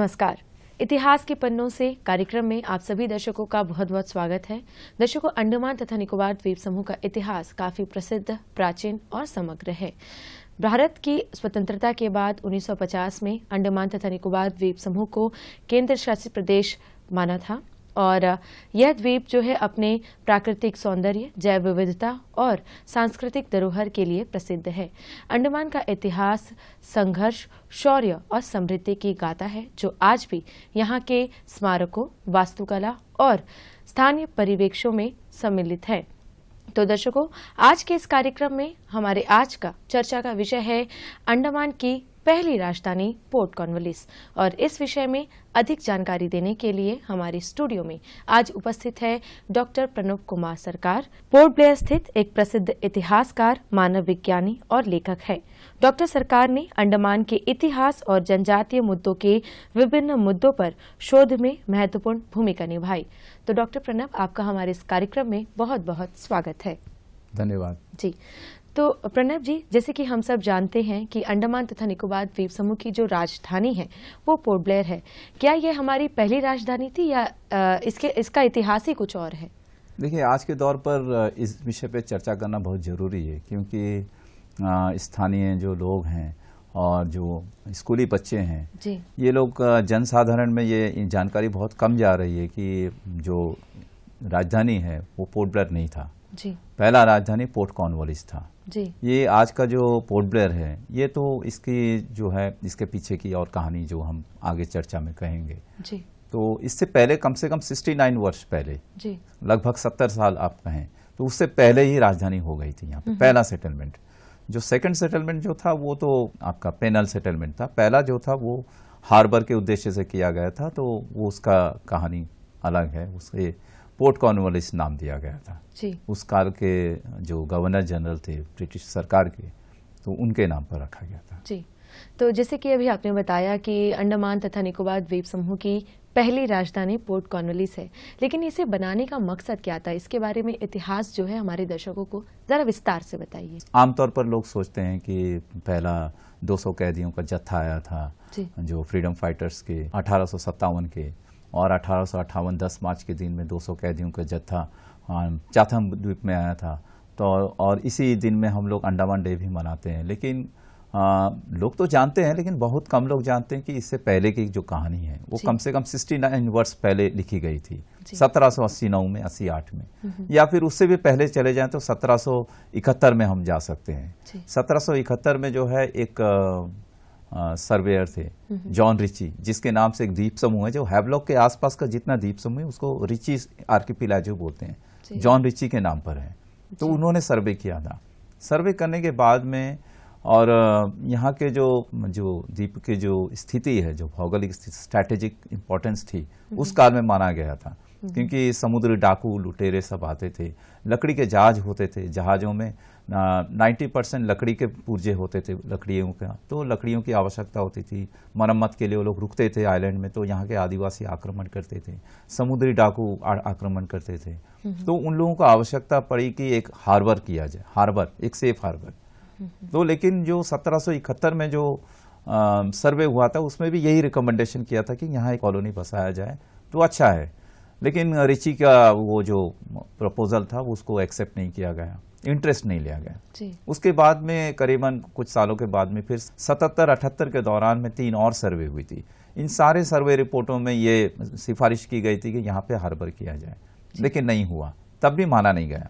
नमस्कार। इतिहास के पन्नों से कार्यक्रम में आप सभी दर्शकों का बहुत बहुत स्वागत है। दर्शकों, अंडमान तथा निकोबार द्वीप समूह का इतिहास काफी प्रसिद्ध, प्राचीन और समग्र है। भारत की स्वतंत्रता के बाद 1950 में अंडमान तथा निकोबार द्वीप समूह को केंद्र शासित प्रदेश माना था और यह द्वीप जो है अपने प्राकृतिक सौंदर्य, जैव विविधता और सांस्कृतिक धरोहर के लिए प्रसिद्ध है। अंडमान का इतिहास संघर्ष, शौर्य और समृद्धि की गाथा है, जो आज भी यहाँ के स्मारकों, वास्तुकला और स्थानीय परिवेशों में सम्मिलित है। तो दर्शकों, आज के इस कार्यक्रम में हमारे आज का चर्चा का विषय है अंडमान की पहली राजधानी पोर्ट कॉर्नवालिस, और इस विषय में अधिक जानकारी देने के लिए हमारे स्टूडियो में आज उपस्थित है डॉक्टर प्रणब कुमार सरकार। पोर्ट ब्लेयर स्थित एक प्रसिद्ध इतिहासकार, मानव विज्ञानी और लेखक है। डॉक्टर सरकार ने अंडमान के इतिहास और जनजातीय मुद्दों के विभिन्न मुद्दों पर शोध में महत्वपूर्ण भूमिका निभाई। तो डॉक्टर प्रणब, आपका हमारे इस कार्यक्रम में बहुत बहुत स्वागत है। धन्यवाद जी। तो प्रणब जी, जैसे कि हम सब जानते हैं कि अंडमान तथा निकोबार द्वीप समूह की जो राजधानी है वो पोर्ट ब्लेयर है। क्या ये हमारी पहली राजधानी थी या इसका इतिहास ही कुछ और है? देखिए, आज के दौर पर इस विषय पे चर्चा करना बहुत ज़रूरी है, क्योंकि स्थानीय जो लोग हैं और जो स्कूली बच्चे हैं जी, ये लोग जनसाधारण में ये जानकारी बहुत कम जा रही है कि जो राजधानी है वो पोर्ट ब्लेयर नहीं था जी। पहला राजधानी पोर्ट कॉर्नवालिस था जी। ये आज का जो पोर्ट ब्लेयर है ये तो इसकी जो है इसके पीछे की और कहानी जो हम आगे चर्चा में कहेंगे जी। तो इससे पहले कम से कम 69 वर्ष पहले जी। लगभग 70 साल आप कहें तो उससे पहले ही राजधानी हो गई थी यहाँ पे पहला सेटलमेंट। जो सेकंड सेटलमेंट जो था वो तो आपका पेनल सेटलमेंट था। पहला जो था वो हार्बर के उद्देश्य से किया गया था, तो वो उसका कहानी अलग है। उसे पोर्ट कॉर्नवालिस नाम दिया गया था जी। उस काल के जो गवर्नर जनरल थे ब्रिटिश सरकार के, तो उनके नाम पर रखा गया था। जी। तो जैसे कि अभी आपने बताया कि अंडमान तथा निकोबार द्वीप समूह की पहली राजधानी पोर्ट कॉर्नवालिस है, लेकिन इसे बनाने का मकसद क्या था? इसके बारे में इतिहास जो है हमारे दर्शकों को जरा विस्तार से बताइए। आमतौर पर लोग सोचते हैं कि पहला 200 कैदियों का जत्था आया था जो फ्रीडम फाइटर्स के 1857 के, और 1858 10 मार्च के दिन में 200 कैदियों का जत्था चाथम द्वीप में आया था। तो और इसी दिन में हम लोग अंडमान डे भी मनाते हैं। लेकिन लोग तो जानते हैं, लेकिन बहुत कम लोग जानते हैं कि इससे पहले की जो कहानी है वो कम से कम 69 वर्ष पहले लिखी गई थी, 1789 में, 88 में, या फिर उससे भी पहले चले जाएं तो 1771 में हम जा सकते हैं। 1771 में जो है एक सर्वेयर थे जॉन रिची, जिसके नाम से एक द्वीप समूह है जो हैवलॉक के आसपास का जितना द्वीप समूह है उसको रिची आर्किपिलागो बोलते हैं, जॉन रिची के नाम पर है। तो उन्होंने सर्वे किया था। सर्वे करने के बाद में और यहाँ के जो द्वीप की जो स्थिति है, जो भौगोलिक स्ट्रैटेजिक इंपॉर्टेंस थी उस काल में माना गया था, क्योंकि समुद्री डाकू लुटेरे सब आते थे। लकड़ी के जहाज होते थे, जहाज़ों में 90% लकड़ी के पुर्जे होते थे, लकड़ियों का, तो लकड़ियों की आवश्यकता होती थी। मरम्मत के लिए वो लोग रुकते थे आइलैंड में, तो यहाँ के आदिवासी आक्रमण करते थे, समुद्री डाकू आक्रमण करते थे। तो उन लोगों को आवश्यकता पड़ी कि एक हार्बर किया जाए, हार्बर, एक सेफ हार्बर। तो लेकिन जो 1771 में जो सर्वे हुआ था उसमें भी यही रिकमेंडेशन किया था कि यहाँ एक कॉलोनी बसाया जाए तो अच्छा है। लेकिन रिची का वो जो प्रपोजल था उसको एक्सेप्ट नहीं किया गया, इंटरेस्ट नहीं लिया गया। उसके बाद में करीबन कुछ सालों के बाद में फिर 77-78 के दौरान में 3 और सर्वे हुई थी। इन सारे सर्वे रिपोर्टों में ये सिफारिश की गई थी कि यहाँ पे हार्बर किया जाए, लेकिन नहीं हुआ, तब भी माना नहीं गया।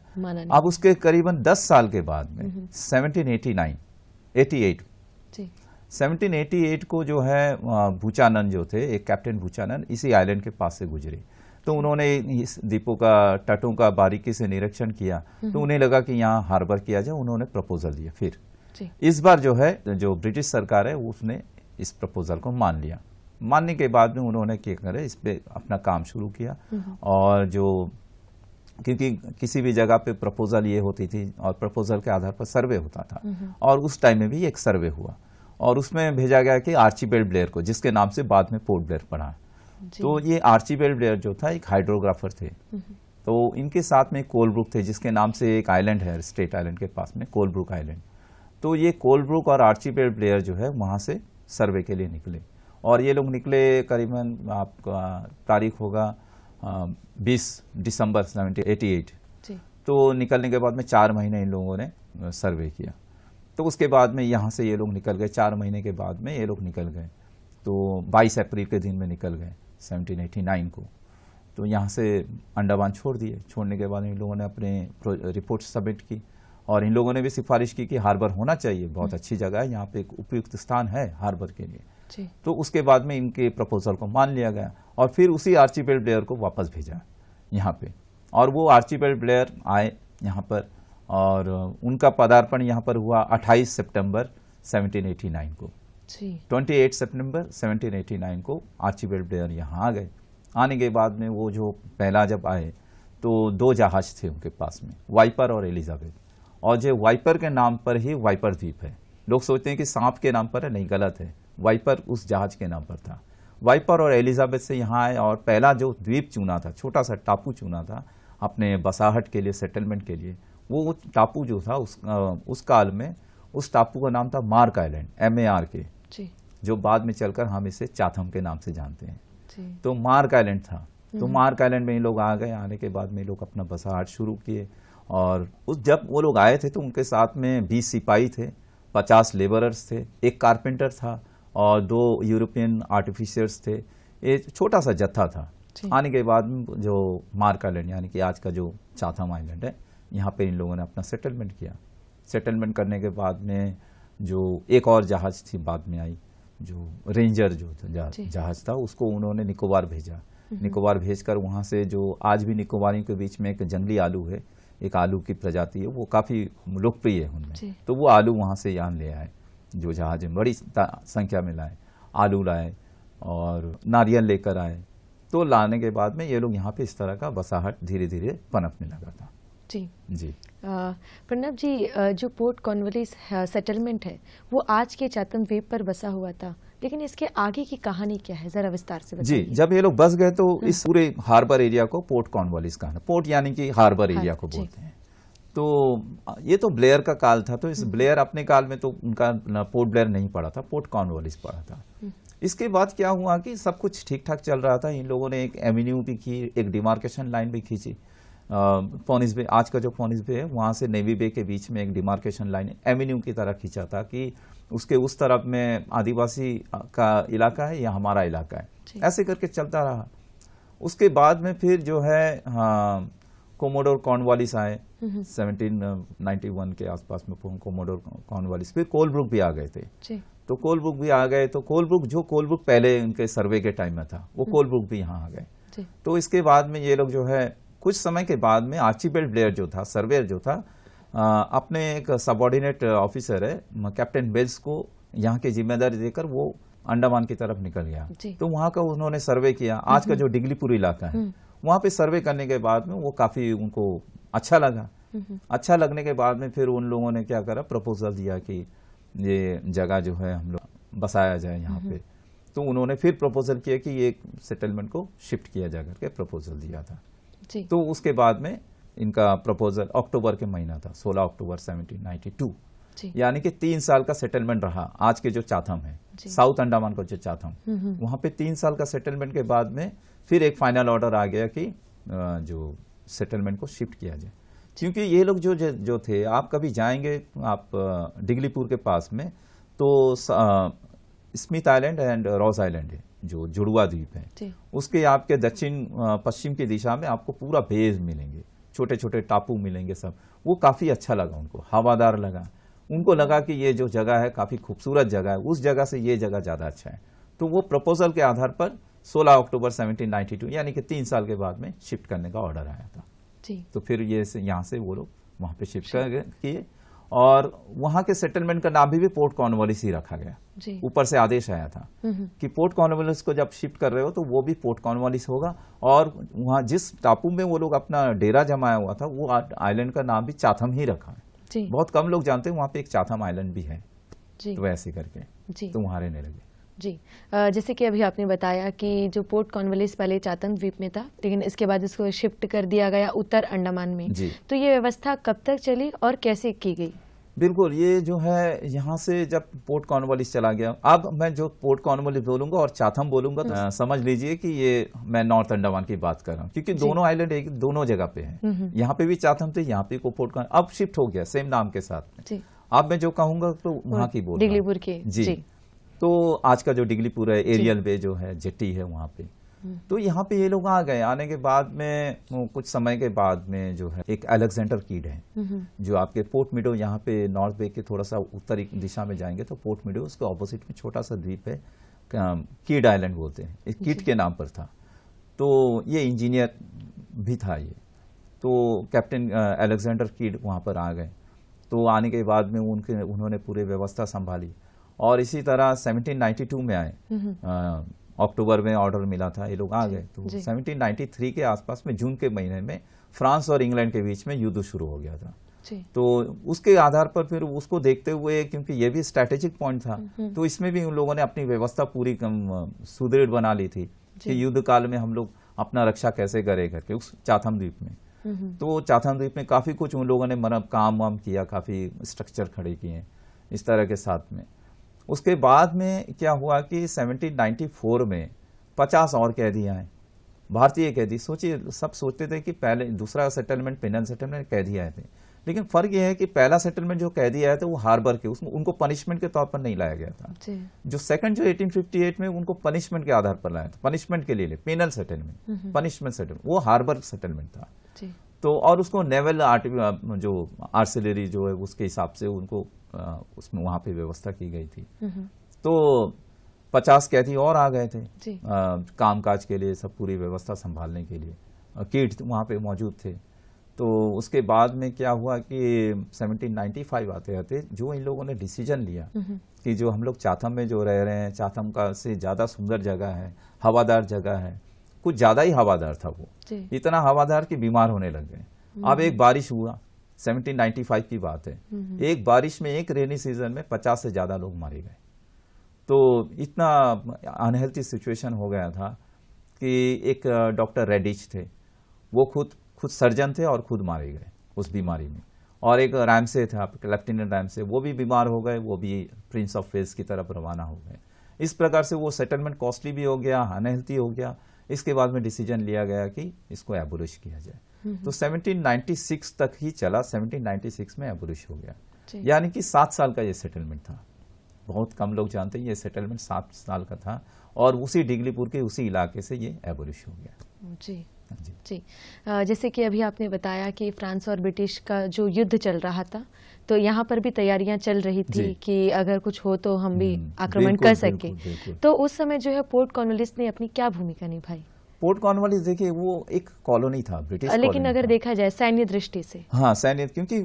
अब उसके करीबन 10 साल के बाद में 1788 को जो है भूचानन जो थे, एक कैप्टन भूचानन, इसी आइलैंड के पास से गुजरे। तो उन्होंने इस द्वीपों का, तटों का बारीकी से निरीक्षण किया, तो उन्हें लगा कि यहाँ हार्बर किया जाए। उन्होंने प्रपोजल दिया। फिर इस बार जो है जो ब्रिटिश सरकार है उसने इस प्रपोजल को मान लिया। मानने के बाद में उन्होंने क्या करे, इस पे अपना काम शुरू किया। और जो क्योंकि किसी भी जगह पे प्रपोजल ये होती थी और प्रपोजल के आधार पर सर्वे होता था, और उस टाइम में भी एक सर्वे हुआ और उसमें भेजा गया कि आर्चीबेल्ड ब्लेयर को, जिसके नाम से बाद में पोर्ट ब्लेयर पड़ा। तो ये आर्चीबेल्ड ब्लेयर जो था एक हाइड्रोग्राफर थे, तो इनके साथ में कोलब्रुक थे, जिसके नाम से एक आइलैंड है स्टेट आइलैंड के पास में, कोलब्रुक आइलैंड। तो ये कोलब्रुक और आर्चीबेल्ड ब्लेयर जो है वहां से सर्वे के लिए निकले और ये लोग निकले करीबन आपका तारीख होगा 20 दिसंबर 1788। तो निकलने के बाद में 4 महीने इन लोगों ने सर्वे किया। तो उसके बाद में यहाँ से ये लोग निकल गए, 4 महीने के बाद में ये लोग निकल गए। तो 22 अप्रैल के दिन में निकल गए 1789 को। तो यहाँ से अंडमान छोड़ दिए। छोड़ने के बाद इन लोगों ने अपने रिपोर्ट सबमिट की और इन लोगों ने भी सिफारिश की कि हार्बर होना चाहिए, बहुत अच्छी जगह है, यहाँ पे एक उपयुक्त स्थान है हार्बर के लिए। तो उसके बाद में इनके प्रपोजल को मान लिया गया और फिर उसी आर्चिबेल्ड ब्लेयर को वापस भेजा यहाँ पे। और वो आर्चिबेल्ड ब्लेयर आए यहाँ पर और उनका पदार्पण यहाँ पर हुआ 28 सितंबर 1789 को। 28 सितंबर 1789 को आर्चिबेल्ड ब्लेयर यहाँ आ गए। आने के बाद में वो जो पहला जब आए तो 2 जहाज थे उनके पास में, वाइपर और एलिजाबेथ। और जो वाइपर के नाम पर ही वाइपर द्वीप है। लोग सोचते हैं कि सांप के नाम पर है, नहीं, गलत है। वाइपर उस जहाज के नाम पर था। वाइपर और एलिजाबेथ से यहाँ आए और पहला जो द्वीप चुना था, छोटा सा टापू चुना था अपने बसाहट के लिए, सेटलमेंट के लिए, वो टापू जो था उस काल में उस टापू का नाम था मार्क आइलैंड, MARK, जो बाद में चलकर हम इसे चाथम के नाम से जानते हैं। तो मार्क आइलैंड था। तो मार्क आइलैंड में ये लोग आ गए। आने के बाद में लोग अपना बसाहट शुरू किए और जब वो लोग आए थे तो उनके साथ में 20 सिपाही थे, 50 लेबरर्स थे, एक कारपेंटर था और 2 यूरोपियन आर्टिफिशियर्स थे। ये छोटा सा जत्था था। आने के बाद में जो मार्क आइलैंड यानी कि आज का जो चाथम आइलैंड है, यहाँ पे इन लोगों ने अपना सेटलमेंट किया। सेटलमेंट करने के बाद में जो एक और जहाज थी बाद में आई, जो रेंजर जो जहाज था, उसको उन्होंने निकोबार भेजा। निकोबार भेजकर वहाँ से जो आज भी निकोबारियों के बीच में एक जंगली आलू है, एक आलू की प्रजाति है, वो काफ़ी लोकप्रिय है उनमें। तो वो आलू वहाँ से यहाँ ले आए, जो जहाज में बड़ी संख्या में लाए, आलू लाए और नारियल लेकर आए। तो लाने के बाद में ये लोग यहाँ पे इस तरह का बसाहट धीरे धीरे पनपने लगा था। जी प्रणब जी, जो पोर्ट कॉर्नवालिस सेटलमेंट है वो आज के चाथम द्वीप पर बसा हुआ था, लेकिन इसके आगे की कहानी क्या है, जरा विस्तार से बताइए। जी, जब ये लोग बस गए तो इस पूरे हार्बर एरिया को पोर्ट कॉर्नवालिस कहा। पोर्ट यानी कि हार्बर एरिया को बोलते हैं। तो ये तो ब्लेयर का काल था। तो इस ब्लेयर अपने काल में तो उनका पोर्ट ब्लेयर नहीं पड़ा था, पोर्ट कॉर्नवालिस पड़ा था। इसके बाद क्या हुआ कि सब कुछ ठीक ठाक चल रहा था। इन लोगों ने एक एवेन्यू भी की, एक डिमार्केशन लाइन भी खींची। पॉनिस बे, आज का जो पॉनिस बे है, वहाँ से नेवी बे के बीच में एक डिमार्केशन लाइन एवेन्यू की तरह खींचा था कि उसके उस तरफ में आदिवासी का इलाका है या हमारा इलाका है, ऐसे करके चलता रहा। उसके बाद में फिर जो है कोमोडोर कॉर्नवालिस आए 1791 के आसपास में, कोमोडोर कॉर्नवालिस। फिर कोलब्रुक भी आ गए थे। तो कोलब्रुक भी आ गए। तो कोलब्रुक पहले उनके सर्वे के टाइम में था, वो कोलब्रुक भी यहाँ आ गए। तो इसके बाद में ये लोग जो है कुछ समय के बाद में आर्चिबेल्ड ब्लेयर जो था, सर्वेयर जो था, अपने एक सबऑर्डिनेट ऑफिसर है कैप्टन बेल्स को यहाँ की जिम्मेदारी देकर वो अंडमान की तरफ निकल गया। तो वहाँ का उन्होंने सर्वे किया। आज का जो डिगलीपुर इलाका है, वहाँ पे सर्वे करने के बाद में वो काफी उनको अच्छा लगा। अच्छा लगने के बाद में फिर उन लोगों ने क्या करा, प्रपोजल दिया कि ये जगह जो है हम लोग बसाया जाए यहाँ पे। तो उन्होंने फिर प्रपोजल किया कि ये सेटलमेंट को शिफ्ट किया जा करके प्रपोजल दिया था। तो उसके बाद में इनका प्रपोजल अक्टूबर के महीना था, 16 अक्टूबर 1792, यानी कि 3 साल का सेटलमेंट रहा। आज के जो चाथम है, साउथ अंडमान का जो चाथम, वहां पे 3 साल का सेटलमेंट के बाद में फिर एक फाइनल ऑर्डर आ गया कि जो सेटलमेंट को शिफ्ट किया जाए। क्योंकि ये लोग जो थे, आप कभी जाएंगे आप डिगलीपुर के पास में, तो Smith island and Ross island है, जो जुड़वा द्वीप है, उसके आपके दक्षिण पश्चिम की दिशा में आपको पूरा बेज मिलेंगे, छोटे छोटे टापू मिलेंगे सब। वो काफी अच्छा लगा उनको, हवादार लगा। उनको लगा कि ये जो जगह है काफी खूबसूरत जगह है, उस जगह से ये जगह ज्यादा अच्छा है। तो वो प्रपोजल के आधार पर 16 अक्टूबर 1792 यानी कि 3 साल के बाद में शिफ्ट करने का ऑर्डर आया था। तो फिर ये यहाँ से वो लोग वहां पे शिफ्ट किए और वहां के सेटलमेंट का नाम भी पोर्ट कॉर्नवालिस ही रखा गया। ऊपर से आदेश आया था कि पोर्ट कॉर्नवालिस को जब शिफ्ट कर रहे हो तो वो भी पोर्ट कॉर्नवालिस होगा। और वहां जिस टापू में वो लोग अपना डेरा जमाया हुआ था, वो आइलैंड का नाम भी चाथम ही रखा है। बहुत कम लोग जानते हैं वहां पे एक चाथम आइलैंड भी है। तो वैसे करके तो वहां रहने लगे। जी, जैसे कि अभी आपने बताया कि जो पोर्ट कॉर्नवालिस पहले चाथम द्वीप में था, लेकिन इसके बाद इसको शिफ्ट कर दिया गया उत्तर अंडमान में। तो ये व्यवस्था कब तक चली और कैसे की गई? बिल्कुल, ये जो है यहाँ से जब पोर्ट कॉर्नवालिस चला गया, अब मैं जो पोर्ट कॉर्नवालिस बोलूंगा और चाथम बोलूंगा तो समझ लीजिए कि ये मैं नॉर्थ अंडमान की बात कर रहा हूँ, क्योंकि दोनों आइलैंड एक दोनों जगह पे हैं। यहाँ पे भी चाथम थे, यहाँ पे को पोर्ट अब शिफ्ट हो गया सेम नाम के साथ में। अब मैं जो कहूंगा तो वहाँ की बोल डिगलीपुर के जी। तो आज का जो डिगलीपुर है, एरियल वे जो है, जेट्टी है वहाँ पे, तो यहाँ पे ये लोग आ गए। आने के बाद में कुछ समय के बाद में जो है एक अलेक्जेंडर कीड है जो आपके पोर्ट मिडो, यहाँ पे नॉर्थ बे के थोड़ा सा उत्तरी दिशा में जाएंगे तो पोर्ट मिडो, उसके ऑपोजिट में छोटा सा द्वीप है, कीड आइलैंड बोलते हैं, इस कीड के नाम पर था। तो ये इंजीनियर भी था ये, तो कैप्टन अलेक्जेंडर कीड वहाँ पर आ गए। तो आने के बाद में उन्होंने पूरी व्यवस्था संभाली और इसी तरह 1792 में आए, अक्टूबर में ऑर्डर मिला था, ये लोग आ गए। तो 1793 के आसपास में जून के महीने में फ्रांस और इंग्लैंड के बीच में युद्ध शुरू हो गया था। तो उसके आधार पर फिर उसको देखते हुए, क्योंकि ये भी स्ट्रैटेजिक पॉइंट था, तो इसमें भी उन लोगों ने अपनी व्यवस्था पूरी सुदृढ़ बना ली थी कि युद्ध काल में हम लोग अपना रक्षा कैसे करें करके उस चाथम द्वीप में। तो चाथम द्वीप में काफी कुछ उन लोगों ने काम वाम किया, काफी स्ट्रक्चर खड़े किए इस तरह के साथ में। उसके बाद में क्या हुआ कि 1794 में 50 और कैदी आए, भारतीय कैदी। सोचिए, सब सोचते थे कि पहले दूसरा सेटलमेंट, पेनल सेटलमेंट, कैदी आए थे, लेकिन फर्क यह है कि पहला सेटलमेंट जो कैदी आए थे वो हार्बर के, उसमें उनको पनिशमेंट के तौर पर नहीं लाया गया था। जो सेकंड जो 1858 में उनको पनिशमेंट के आधार पर लाया था, पनिशमेंट के लिए पेनल सेटलमेंट, पनिशमेंट सेटलमेंट, वो हार्बर सेटलमेंट था। तो और उसको नेवल जो आर्टिलरी जो है उसके हिसाब से उनको उसमें वहां पे व्यवस्था की गई थी। तो 50 कैदी और आ गए थे कामकाज के लिए, सब पूरी व्यवस्था संभालने के लिए, कीड वहां पे मौजूद थे। तो उसके बाद में क्या हुआ कि 1795 आते आते जो इन लोगों ने डिसीजन लिया कि जो हम लोग चाथम में जो रह रहे हैं, चाथम का से ज्यादा सुंदर जगह है, हवादार जगह है, कुछ ज्यादा ही हवादार था वो, इतना हवादार कि बीमार होने लग गए। अब एक बारिश हुआ, 1795 की बात है, एक बारिश में एक रेनी सीजन में 50 से ज्यादा लोग मारे गए। तो इतना अनहेल्थी सिचुएशन हो गया था कि एक डॉक्टर रेडिच थे, वो खुद सर्जन थे और खुद मारे गए उस बीमारी में। और एक रैमसे था, लेफ्टिनेंट रैमसे, वो भी बीमार हो गए, वो भी प्रिंस ऑफ वेल्स की तरफ रवाना हो गए। इस प्रकार से वो सेटलमेंट कॉस्टली भी हो गया, अनहेल्थी हो गया। इसके बाद में डिसीजन लिया गया कि इसको एबोलिश किया जाए। तो 1796 तक ही चला, 1796 में एबोलिश हो गया, यानी कि 7 साल का ये सेटलमेंट था। बहुत कम लोग जानते हैं ये सेटलमेंट 7 साल का था, और उसी डिगलीपुर के उसी इलाके से ये एबोलिश हो गया। जी जी। जैसे कि अभी आपने बताया कि फ्रांस और ब्रिटिश का जो युद्ध चल रहा था, तो यहाँ पर भी तैयारियां चल रही थी कि अगर कुछ हो तो हम भी आक्रमण कर सके। तो उस समय जो है पोर्ट कॉर्नवालिस ने अपनी क्या भूमिका निभाई? पोर्ट कॉर्नवालिस देखिए वो एक कॉलोनी था, ब्रिटिश, लेकिन अगर देखा जाए सैन्य दृष्टि से, हाँ सैन्य, क्योंकि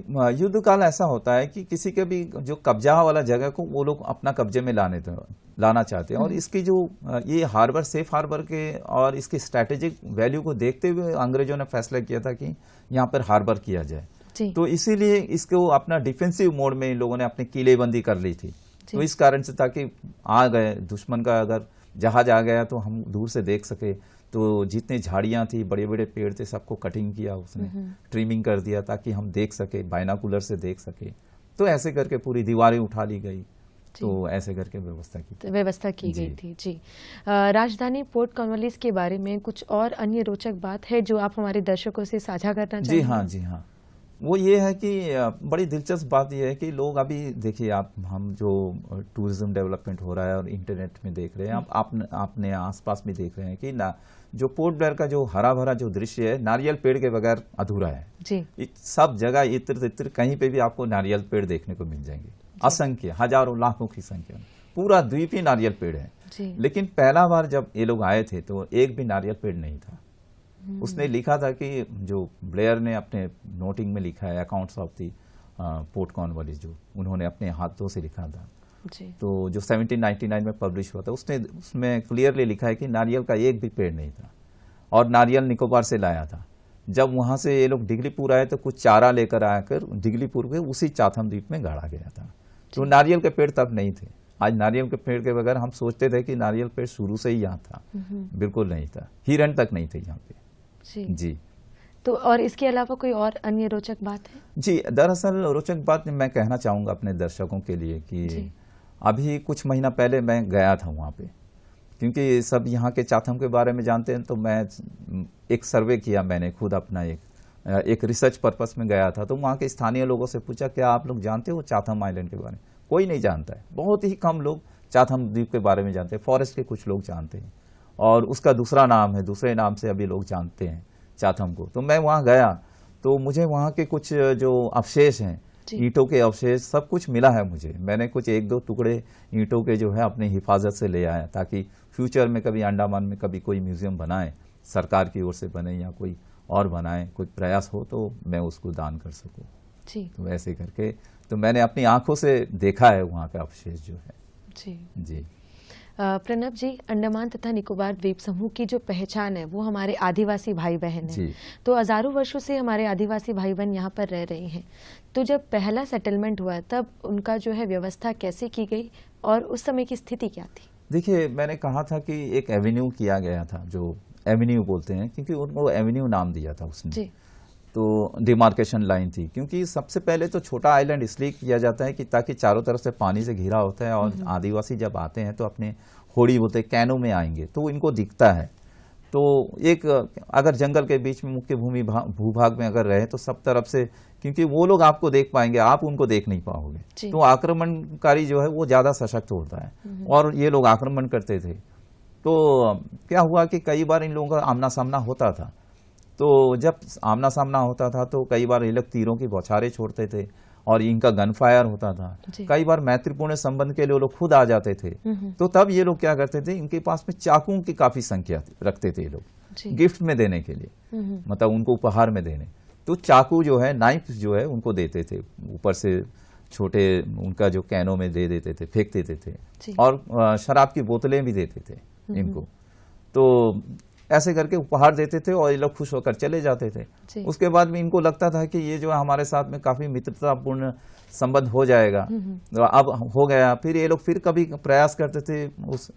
युद्ध काल ऐसा होता है कि किसी के भी जो कब्जा वाला जगह को वो लोग अपना कब्जे में लाना चाहते हैं। और इसकी जो ये हार्बर, सेफ हार्बर के और इसकी स्ट्रैटेजिक वैल्यू को देखते हुए अंग्रेजों ने फैसला किया था कि यहाँ पर हार्बर किया जाए। तो इसीलिए इसको अपना डिफेंसिव मोड में इन लोगों ने अपनी किलेबंदी कर ली थी। तो इस कारण से, ताकि आ गए दुश्मन का अगर जहाज आ गया तो हम दूर से देख सके। तो जितने झाड़ियां थी, बड़े बड़े पेड़ थे, सबको कटिंग किया उसने, ट्रिमिंग कर दिया ताकि हम देख सके, बाइनाकुलर से देख सके। तो ऐसे करके पूरी दीवारें उठा ली गई, तो ऐसे करके व्यवस्था की गई थी। जी। राजधानी पोर्ट कॉर्नवालिस के बारे में कुछ और अन्य रोचक बात है जो आप हमारे दर्शकों से साझा करना चाहेंगे? जी हाँ, वो ये है कि बड़ी दिलचस्प बात ये है कि लोग अभी देखिए, हम जो टूरिज्म डेवलपमेंट हो रहा है और इंटरनेट में देख रहे हैं, आप अपने आसपास भी देख रहे हैं कि ना, जो पोर्ट ब्लेयर का जो हरा भरा जो दृश्य है, नारियल पेड़ के बगैर अधूरा है जी। सब जगह इत्र तित्र कहीं पे भी आपको नारियल पेड़ देखने को मिल जाएंगे, असंख्य, हजारों लाखों की संख्या में, पूरा द्वीप ही नारियल पेड़ है। लेकिन पहला बार जब ये लोग आए थे तो एक भी नारियल पेड़ नहीं था। उसने लिखा था कि जो ब्लेयर ने अपने नोटिंग में लिखा है, accounts of the port Cornwallis, जो उन्होंने अपने हाथों से लिखा था जी। तो जो 1799 में पब्लिश हुआ था, उसमें क्लियरली लिखा है कि नारियल का एक भी पेड़ नहीं था, और नारियल निकोबार से लाया था। जब वहां से ये लोग डिगलीपुर आए तो कुछ चारा लेकर आकर डिगलीपुर के उसी चाथम द्वीप में गाड़ा गया था। तो नारियल के पेड़ तब नहीं थे। आज नारियल के पेड़ के बगैर हम सोचते थे कि नारियल पेड़ शुरू से ही यहाँ था, बिल्कुल नहीं था, हिरन तक नहीं थे यहाँ पे जी। तो और इसके अलावा कोई और अन्य रोचक बात है? जी, दरअसल रोचक बात मैं कहना चाहूँगा अपने दर्शकों के लिए कि अभी कुछ महीना पहले मैं गया था वहाँ पे, क्योंकि सब यहाँ के चाथम के बारे में जानते हैं, तो मैं एक सर्वे किया मैंने खुद अपना एक रिसर्च पर्पस में गया था। तो वहाँ के स्थानीय लोगों से पूछा, क्या आप लोग जानते हो चाथम आइलैंड के बारे में? कोई नहीं जानता है, बहुत ही कम लोग चाथम द्वीप के बारे में जानते हैं। फॉरेस्ट के कुछ लोग जानते हैं और उसका दूसरा नाम है, दूसरे नाम से अभी लोग जानते हैं चाथम को। तो मैं वहाँ गया तो मुझे वहाँ के कुछ जो अवशेष हैं, ईंटों के अवशेष, सब कुछ मिला है मुझे। मैंने कुछ 1-2 टुकड़े ईंटों के जो है अपनी हिफाजत से ले आया, ताकि फ्यूचर में कभी अंडमान में कभी कोई म्यूजियम बनाए, सरकार की ओर से बने या कोई और बनाए, कोई प्रयास हो तो मैं उसको दान कर सकूं। तो ऐसे करके तो मैंने अपनी आंखों से देखा है वहाँ का अवशेष जो है। जी। प्रणब जी, अंडमान तथा निकोबार द्वीप समूह की जो पहचान है वो हमारे आदिवासी भाई बहन हैं। तो हजारों वर्षों से हमारे आदिवासी भाई बहन यहाँ पर रह रहे हैं। तो जब पहला सेटलमेंट हुआ तब उनका जो है व्यवस्था कैसे की गई और उस समय की स्थिति क्या थी? देखिए, मैंने कहा था कि एक एवेन्यू किया गया था, जो एवेन्यू बोलते हैं, क्योंकि उनको एवेन्यू नाम दिया था उसने। तो डिमार्केशन लाइन थी, क्योंकि सबसे पहले तो छोटा आइलैंड इसलिए किया जाता है कि ताकि चारों तरफ से पानी से घिरा होता है और आदिवासी जब आते हैं तो अपने होड़ी बोलते कैनो में आएंगे तो इनको दिखता है। तो एक अगर जंगल के बीच में मुख्य भूभाग में अगर रहे तो सब तरफ से, क्योंकि वो लोग आपको देख पाएंगे, आप उनको देख नहीं पाओगे, तो आक्रमणकारी जो है वो ज्यादा सशक्त होता है और ये लोग आक्रमण करते थे। तो क्या हुआ कि कई बार इन लोगों का आमना सामना होता था। तो जब आमना सामना होता था तो कई बार ये लोग तीरों की बौछारें छोड़ते थे और इनका गन फायर होता था। कई बार मैत्रीपूर्ण संबंध के लिए लोग खुद आ जाते थे। तो तब ये लोग क्या करते थे, इनके पास में चाकुओं की काफी संख्या रखते थे ये लोग गिफ्ट में देने के लिए, मतलब उनको उपहार में देने। तो चाकू जो है, नाइफ जो है, उनको देते थे ऊपर से, छोटे उनका जो कैनों में दे देते थे, फेंक देते थे, और शराब की बोतलें भी देते थे इनको। तो ऐसे करके उपहार देते थे और ये लोग खुश होकर चले जाते थे। उसके बाद में इनको लगता था कि ये जो है हमारे साथ में काफी मित्रतापूर्ण संबंध हो जाएगा, तो अब हो गया। फिर ये लोग फिर कभी प्रयास करते थे उस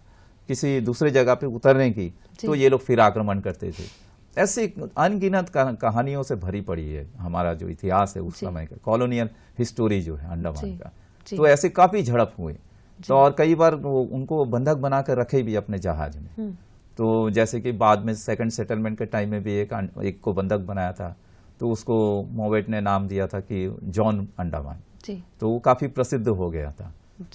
किसी दूसरे जगह पे उतरने की, तो ये लोग फिर आक्रमण करते थे। ऐसी अनगिनत कहानियों से भरी पड़ी है हमारा जो इतिहास है उस समय का, कॉलोनियल हिस्टोरी जो है अंडमान का। तो ऐसे काफी झड़प हुए, तो और कई बार उनको बंधक बनाकर रखे भी अपने जहाज में। तो जैसे कि बाद में सेकंड सेटलमेंट के टाइम में भी एक को बंधक बनाया था, तो उसको मोवेट ने नाम दिया था कि जॉन अंडमान। तो वो काफी प्रसिद्ध हो गया था।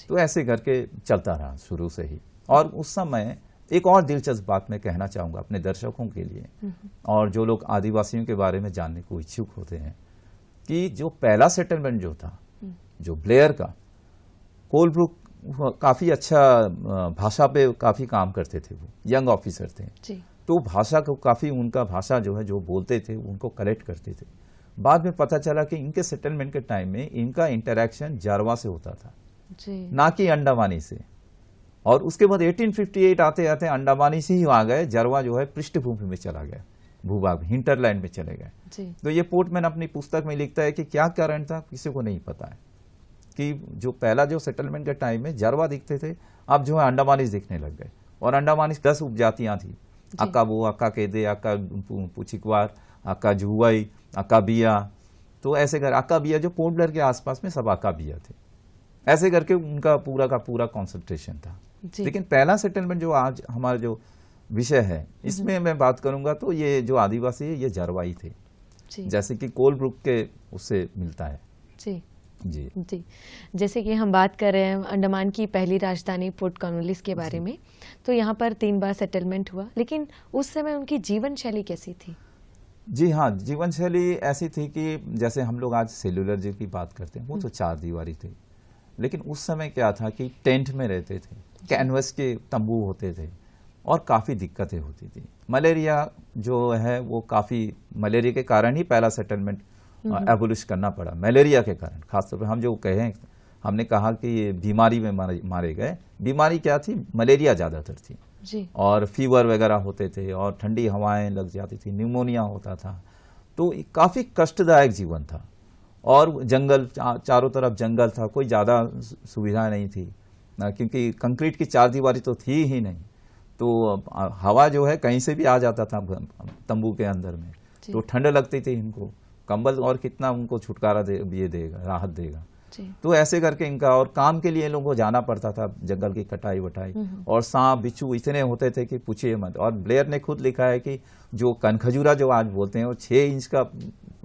तो ऐसे करके चलता रहा शुरू से ही। और उस समय एक और दिलचस्प बात मैं कहना चाहूंगा अपने दर्शकों के लिए और जो लोग आदिवासियों के बारे में जानने को इच्छुक होते हैं, कि जो पहला सेटलमेंट जो था, जो ब्लेयर का, कोलब्रुक काफी अच्छा भाषा पे काफी काम करते थे, वो यंग ऑफिसर थे। तो भाषा को काफी, उनका भाषा जो है जो बोलते थे उनको कलेक्ट करते थे। बाद में पता चला कि इनके सेटलमेंट के टाइम में इनका इंटरैक्शन जारवा से होता था, ना कि अंडमानी से। और उसके बाद 1858 आते आते अंडमानी से ही आ गए, जारवा जो है पृष्ठभूमि में चला गया, भूभाग हिंटरलैंड में चले गए। तो ये पोर्टमैन अपनी पुस्तक में लिखता है कि क्या कारण था किसी को नहीं पता है, कि जो पहला जो सेटलमेंट के टाइम में जारवा दिखते थे, अब जो है अंडमानीज दिखने लग गए। और अंडमानीज 10 उपजातियां थी, अक्का बो, अक्का केदे, अक्का पुचिकवार, अक्का जुवाई, अक्का बिया। तो ऐसे कर अक्का बिया जो पोर्ट ब्लेयर के आसपास में सब अक्का बिया थे। ऐसे करके उनका पूरा का पूरा कॉन्सेंट्रेशन था। लेकिन पहला सेटलमेंट जो आज हमारा जो विषय है, इसमें मैं बात करूंगा तो ये जो आदिवासी है ये जारवाई थे, जैसे कि कोलब्रुक के उससे मिलता है। जी, जैसे कि हम बात कर रहे हैं अंडमान की पहली राजधानी पोर्ट कॉर्नवालिस के बारे में, तो यहाँ पर 3 बार सेटलमेंट हुआ, लेकिन उस समय उनकी जीवन शैली कैसी थी? जी हाँ, जीवन शैली ऐसी थी कि जैसे हम लोग आज सेल्यूलर जी की बात करते हैं, वो तो 4 दीवारी थे, लेकिन उस समय क्या था कि टेंट में रहते थे, कैनवस के तंबू होते थे और काफी दिक्कतें होती थी। मलेरिया जो है वो काफी, मलेरिया के कारण ही पहला सेटलमेंट एबोलिश करना पड़ा, मलेरिया के कारण। खासतौर पर हम जो कहें, हमने कहा कि ये बीमारी में मारे गए, बीमारी क्या थी, मलेरिया ज्यादातर थी और फीवर वगैरह होते थे और ठंडी हवाएं लग जाती थी, न्यूमोनिया होता था। तो काफी कष्टदायक जीवन था और जंगल, चारों तरफ जंगल था, कोई ज्यादा सुविधा नहीं थी, क्योंकि कंक्रीट की 4 दीवारी तो थी ही नहीं। तो हवा जो है कहीं से भी आ जाता था तंबू के अंदर में, तो ठंड लगती थी इनको, कंबल और कितना उनको छुटकारा ये देगा, राहत देगा। तो ऐसे करके इनका, और काम के लिए लोगों को जाना पड़ता था, जंगल की कटाई वटाई, और सांप बिच्छू इतने होते थे कि पूछिए मत। और ब्लेयर ने खुद लिखा है कि जो कनखजूरा जो आज बोलते हैं, वो 6 इंच का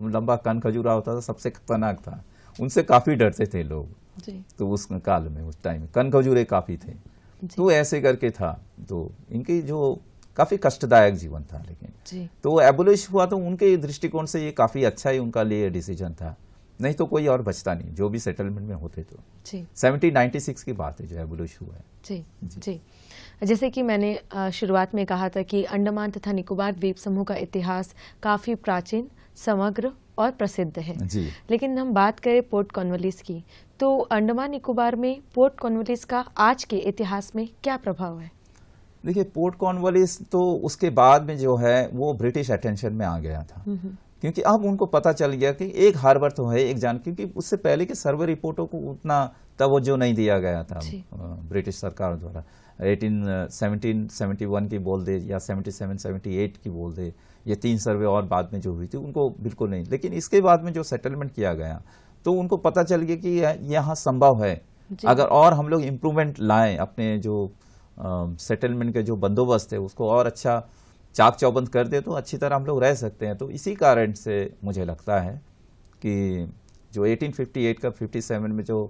लंबा कनखजूरा होता था, सबसे खतरनाक था, उनसे काफी डरते थे लोग। तो उस काल में, उस टाइम में कनखजूरे काफी थे। तो ऐसे करके था, तो इनकी जो काफी कष्टदायक जीवन था। लेकिन तो एबोलिश हुआ तो उनके दृष्टिकोण से ये काफी अच्छा ही उनका लिए डिसीजन था, नहीं तो कोई और बचता नहीं जो भी सेटलमेंट में होते। तो 1796 की बात है जो एबोलिश हुआ है। जी। जैसे कि मैंने शुरुआत में कहा था कि अंडमान तथा निकोबार द्वीप समूह का इतिहास काफी प्राचीन, समग्र और प्रसिद्ध है। लेकिन हम बात करें पोर्ट कॉर्नवालिस की, तो अंडमान निकोबार में पोर्ट कॉर्नवालिस का आज के इतिहास में क्या प्रभाव है? देखिए, पोर्ट कॉर्नवालिस तो उसके बाद में जो है वो ब्रिटिश अटेंशन में आ गया था, क्योंकि अब उनको पता चल गया कि एक हार्बर तो है, एक जान, क्योंकि उससे पहले के सर्वे रिपोर्टों को उतना तवज्जो नहीं दिया गया था ब्रिटिश सरकार द्वारा। 1771 की बोल दे या 77-78 की बोल दे, ये 3 सर्वे और बाद में जो हुई थी उनको बिल्कुल नहीं। लेकिन इसके बाद में जो सेटलमेंट किया गया तो उनको पता चल गया कि यहाँ संभव है, अगर और हम लोग इम्प्रूवमेंट लाएं, अपने जो सेटलमेंट के जो बंदोबस्त है उसको और अच्छा चाक चौबंद कर दे तो अच्छी तरह हम लोग रह सकते हैं। तो इसी कारण से मुझे लगता है कि जो 1858 का 57 में जो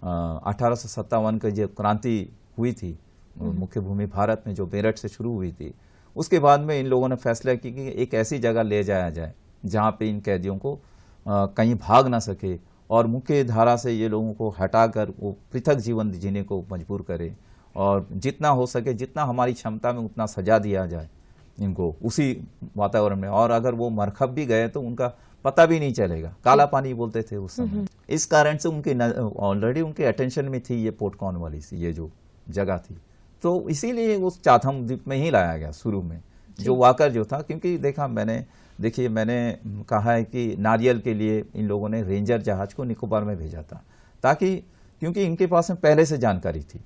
1857 की जो क्रांति हुई थी मुख्य भूमि भारत में, जो मेरठ से शुरू हुई थी, उसके बाद में इन लोगों ने फैसला किया कि एक ऐसी जगह ले जाया जाए जहाँ पे इन कैदियों को कहीं भाग ना सके, और मुख्य धारा से ये लोगों को हटाकर वो पृथक जीवन जीने को मजबूर करे, और जितना हो सके, जितना हमारी क्षमता में उतना सजा दिया जाए इनको उसी वातावरण में। और अगर वो मरखब भी गए तो उनका पता भी नहीं चलेगा, काला पानी बोलते थे उस समय। इस कारण से उनके ऑलरेडी उनके अटेंशन में थी ये पोर्ट कॉर्नवालिस, ये जो जगह थी, तो इसीलिए उस चाथम द्वीप में ही लाया गया शुरू में, जो वाकर जो था। क्योंकि मैंने कहा है कि नारियल के लिए इन लोगों ने रेंजर जहाज को निकोबार में भेजा था, ताकि क्योंकि इनके पास में पहले से जानकारी थी,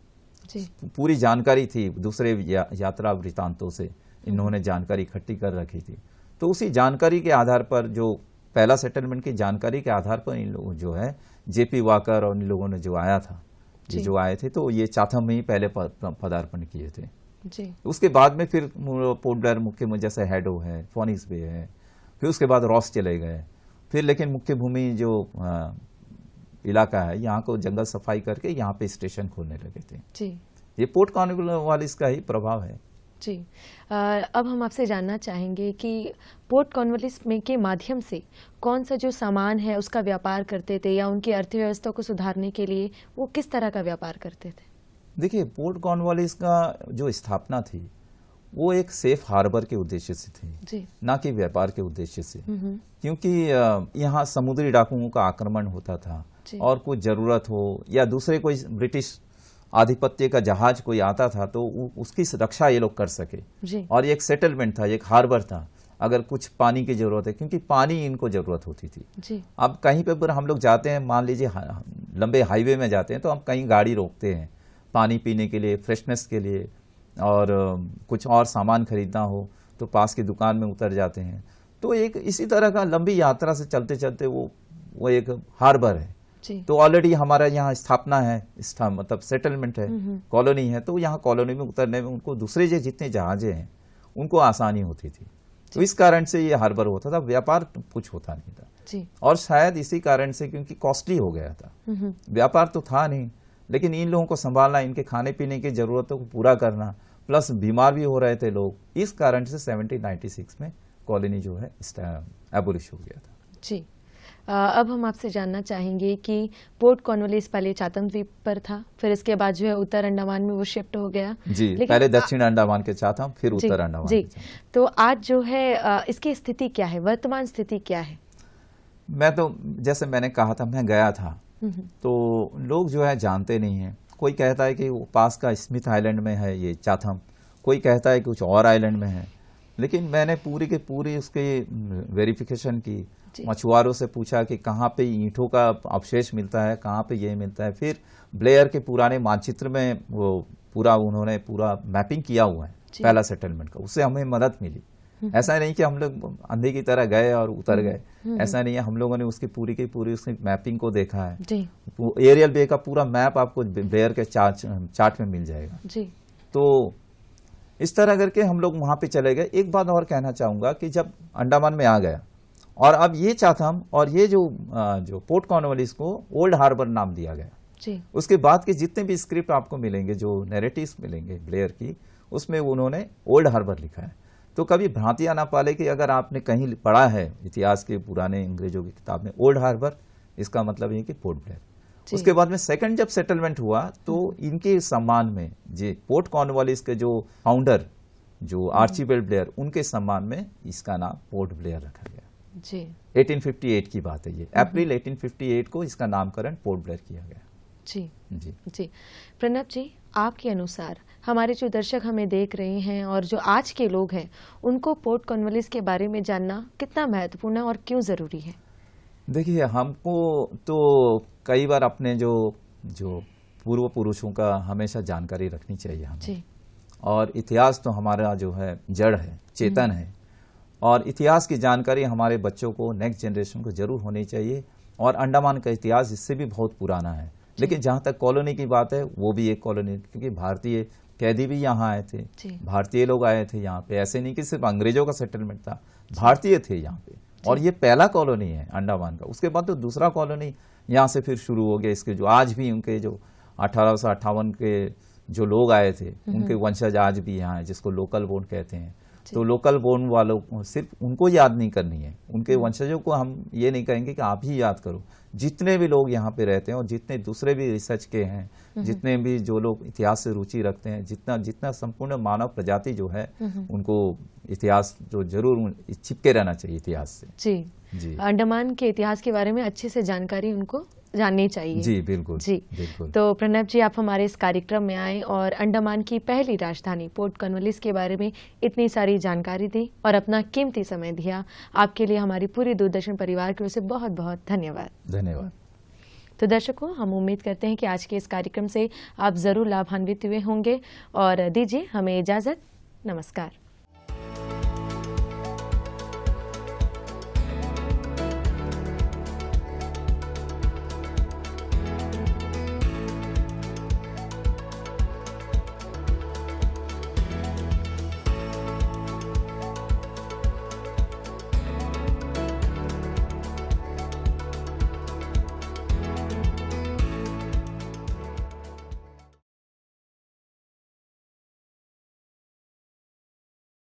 पूरी जानकारी थी, दूसरे यात्रा वृतांतों से इन्होंने जानकारी इकट्ठी कर रखी थी। तो उसी जानकारी के आधार पर, जो पहला सेटलमेंट की जानकारी के आधार पर इन लोगों जो है जेपी वाकर और इन लोगों ने जो आया था, जो आए थे, तो ये चाथम में ही पहले पदार्पण किए थे। उसके बाद में फिर पोर्ट ब्लेयर मुख्य में जैसे हेडो है, फोनिक्स बे है, फिर उसके बाद रॉस चले गए, फिर लेकिन मुख्य भूमि जो इलाका है यहाँ को जंगल सफाई करके यहाँ पे स्टेशन खोलने लगे थे। ये पोर्ट कॉर्नवालिस का ही प्रभाव है। जी। अब हम आपसे जानना चाहेंगे कि पोर्ट कॉर्नवालिस में के माध्यम से कौन सा जो सामान है उसका व्यापार करते थे, या उनकी अर्थव्यवस्था को सुधारने के लिए वो किस तरह का व्यापार करते थे? देखिए, पोर्ट कॉर्नवालिस का जो स्थापना थी वो एक सेफ हार्बर के उद्देश्य से थी, ना कि व्यापार के उद्देश्य से, क्योंकि यहाँ समुद्री डाकुओं का आक्रमण होता था, और कोई जरूरत हो या दूसरे कोई ब्रिटिश आधिपत्य का जहाज कोई आता था तो उसकी रक्षा ये लोग कर सके। और एक सेटलमेंट था, एक हार्बर था, अगर कुछ पानी की जरूरत है, क्योंकि पानी इनको जरूरत होती थी। अब कहीं पे हम लोग जाते हैं, मान लीजिए लंबे हाईवे में जाते हैं, तो हम कहीं गाड़ी रोकते हैं पानी पीने के लिए, फ्रेशनेस के लिए, और कुछ और सामान खरीदना हो तो पास की दुकान में उतर जाते हैं। तो एक इसी तरह का लंबी यात्रा से चलते चलते वो एक हार्बर है। तो ऑलरेडी हमारा यहाँ स्थापना है, मतलब सेटलमेंट है, कॉलोनी है, तो यहाँ कॉलोनी में उतरने में उनको दूसरे जितने जहाजें हैं उनको आसानी होती थी। तो इस कारण से ये हार्बर होता था, व्यापार कुछ होता नहीं था। और शायद इसी कारण से, क्योंकि कॉस्टली हो गया था, व्यापार तो था नहीं, लेकिन इन लोगों को संभालना, इनके खाने पीने की जरूरतों को पूरा करना, प्लस बीमार भी हो रहे थे लोग, इस कारण से 1796 में कॉलोनी जो है एबोलिश हो गया था। जी। अब हम आपसे जानना चाहेंगे कि पोर्ट कॉर्नवालिस पहले चाथम द्वीप पर था, फिर इसके बाद जो है उत्तर अंडमान में वो शिफ्ट हो गया। पहले दक्षिण अंडमान के चाथम, फिर उत्तर अंडमान के चाथम। तो आज जो है इसकी स्थिति क्या है, वर्तमान स्थिति क्या है? मैं तो जैसे मैंने कहा था, मैं गया था, तो लोग जो है जानते नहीं है। कोई कहता है कि वो पास का स्मिथ आइलैंड में है ये चाथम, कोई कहता है कुछ और आइलैंड में है, लेकिन मैंने पूरी की पूरी उसकी वेरिफिकेशन की, मछुआरों से पूछा कि कहाँ पे ईंटों का अवशेष मिलता है, कहाँ पे ये मिलता है। फिर ब्लेयर के पुराने मानचित्र में वो उन्होंने पूरा मैपिंग किया हुआ है पहला सेटलमेंट का, उससे हमें मदद मिली ऐसा नहीं कि हम लोग अंधे की तरह गए और उतर गए, ऐसा नहीं है। हम लोगों ने उसकी पूरी की पूरी उसकी मैपिंग को देखा है जी। एरियल बे का पूरा मैप आपको ब्लेयर के चार्ट में मिल जाएगा जी। तो इस तरह करके हम लोग वहां पे चले गए। एक बात और कहना चाहूंगा कि जब अंडमान में आ गया और अब ये चाथम और ये जो पोर्ट कॉर्नवालिस को ओल्ड हार्बर नाम दिया गया जी। उसके बाद के जितने भी स्क्रिप्ट आपको मिलेंगे, जो नैरेटिव्स मिलेंगे ब्लेयर की, उसमें उन्होंने ओल्ड हार्बर लिखा है। तो कभी भ्रांति ना पाले कि अगर आपने कहीं पढ़ा है इतिहास के पुराने अंग्रेजों की किताब में ओल्ड हार्बर, इसका मतलब ये कि पोर्ट ब्लेयर। उसके बाद में सेकंड जब सेटलमेंट हुआ तो इनके सम्मान में जे पोर्ट कॉर्नवालिस के जो फाउंडर जो आर्चिबाल्ड ब्लेयर, उनके सम्मान में इसका नाम पोर्ट ब्लेयर रखा गया जी। 1858 की बात है ये, अप्रैल 1858 को इसका नामकरण पोर्ट ब्लेयर किया गया जी जी जी। प्रणब जी, आपके अनुसार हमारे जो दर्शक हमें देख रहे हैं और जो आज के लोग हैं, उनको पोर्ट कॉर्नवालिस के बारे में जानना कितना महत्वपूर्ण है और क्यों जरूरी है? देखिए, हमको तो कई बार अपने जो पूर्व पुरुषों का हमेशा जानकारी रखनी चाहिए हमें जी। और इतिहास तो हमारा जो है जड़ है, चेतन है, और इतिहास की जानकारी हमारे बच्चों को, नेक्स्ट जनरेशन को जरूर होनी चाहिए। और अंडमान का इतिहास इससे भी बहुत पुराना है, लेकिन जहां तक कॉलोनी की बात है, वो भी एक कॉलोनी, क्योंकि भारतीय कैदी भी यहाँ आए थे, भारतीय लोग आए थे यहाँ पे। ऐसे नहीं कि सिर्फ अंग्रेजों का सेटलमेंट था, भारतीय थे यहाँ पे, और ये पहला कॉलोनी है अंडमान का। उसके बाद तो दूसरा कॉलोनी यहाँ से फिर शुरू हो गया। इसके जो आज भी उनके जो 1858 के जो लोग आए थे, उनके वंशज आज भी यहाँ है, जिसको लोकल बोर्न कहते हैं। तो लोकल बोर्न वालों को सिर्फ उनको याद नहीं करनी है, उनके वंशजों को हम ये नहीं कहेंगे कि आप ही याद करो। जितने भी लोग यहाँ पे रहते हैं और जितने दूसरे भी रिसर्च के हैं, जितने भी जो लोग इतिहास से रुचि रखते हैं, जितना संपूर्ण मानव प्रजाति जो है, उनको इतिहास जो जरूर चिपके रहना चाहिए इतिहास से जी। अंडमान के इतिहास के बारे में अच्छे से जानकारी उनको जाननी चाहिए जी। बिल्कुल जी, बिल्कुल। तो प्रणब जी, आप हमारे इस कार्यक्रम में आए और अंडमान की पहली राजधानी पोर्ट कॉर्नवालिस के बारे में इतनी सारी जानकारी दी और अपना कीमती समय दिया। आपके लिए हमारी पूरी दूरदर्शन परिवार की ओर से बहुत बहुत धन्यवाद। तो दर्शकों, हम उम्मीद करते हैं कि आज के इस कार्यक्रम से आप जरूर लाभान्वित हुए होंगे और दीजिए हमें इजाजत। नमस्कार।